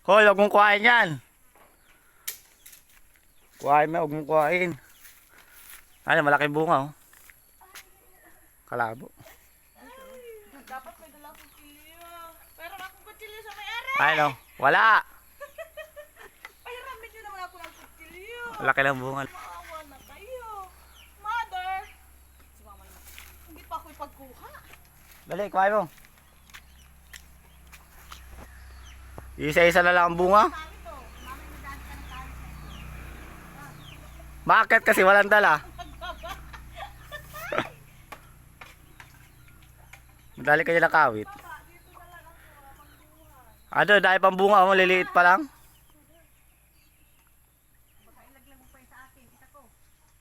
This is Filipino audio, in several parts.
Hoy, huwag mong kuhain yan. Kuhain mo, huwag mong kuhain. Ano, malaking bunga oh. Kalabo. Dapat may dala akong kutsilyo. Pero akong kutsilyo sa may-ari. Ano, wala. Pahiramin nyo naman ako ng kutsilyo. Laki ng bunga. Maawa na kayo. Mother. Si mama naman. Hindi pa ako ipagkuha. Dali, kuhain mo. Isa-isa na lang ang bunga. Bakit? Kasi walang dala. Madali kayo nakawit. Ano, dahil pang bunga mo, liliit pa lang.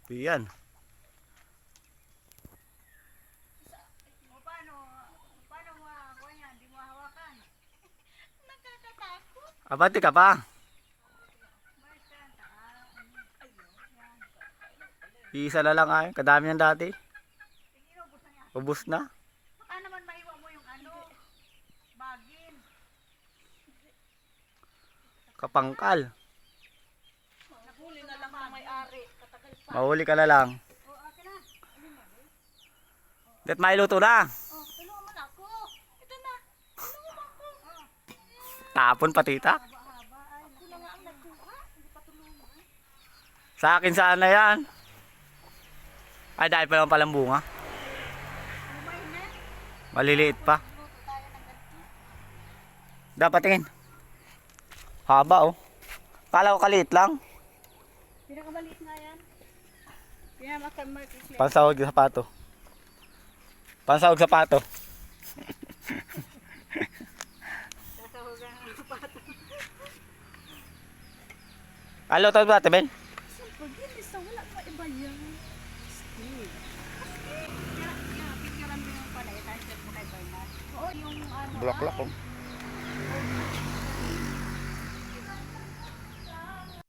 Yan. Abati ka pa. Isa na lang ay, kadami yan dati. Ubus na. Baka naman maiwa mo yung ano. Bagin. Kapangkal. Nahuli na lang ng may-ari. Katagal pa. Mahuli ka na lang. O, akin na. Dat mailuto na. Oh, tulungan mo na ako. Ito na. Tulungan mo ako. Tapon patita. Haba-haba. Ay, ako na nga ang nagkuha. Hindi pa tulungan. Sa akin sana yan. Ay, dahil pa naman palang bunga. Lumay na. Maliliit pa. Luto tayo ng ganito. Dapat tingin. Haba oh. Kala ko kaliit lang. Pinakamaliit nga yan. Kaya makamaliit. Pansahog sa sapato. Pansahog sa sapato. Sasahugan ang sapato. Alo, tawag ba natin, Ben? Pag hindi sa wala pa iba yan. Steve. Kaya, picturean mo yung pala. Itansyon mo kay Bernard. Oo, yung ano. Bulaklak oh.